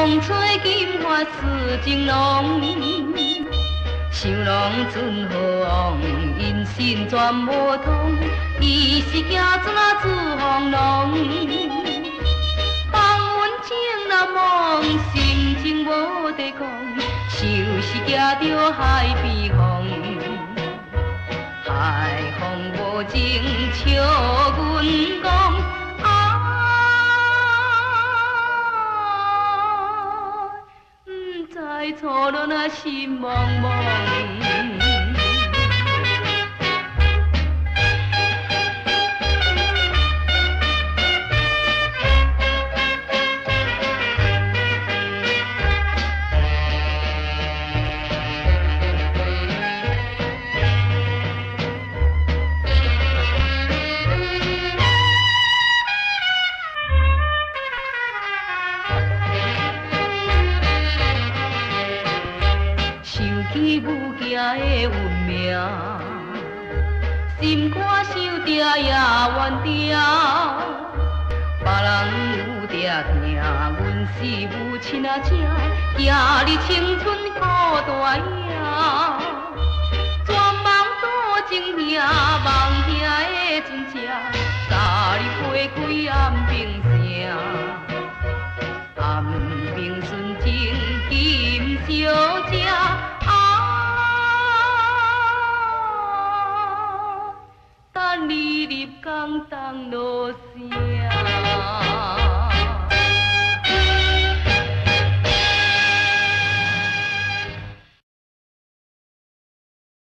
风吹金发似情浓，想郎准好望，因心全无通，伊是行船啊自风浪。放阮情难忘，心情无地讲，就是惊着海边风。海风无情笑阮讲，不知初落那心茫茫。起物件的运命，心肝想着也怨着。别人有着听，阮是母亲啊正，行日青春苦大影。全梦多情兄，梦兄的船只，早日飞开暗冰城。暗冰纯情今小姐。等你入港当落声。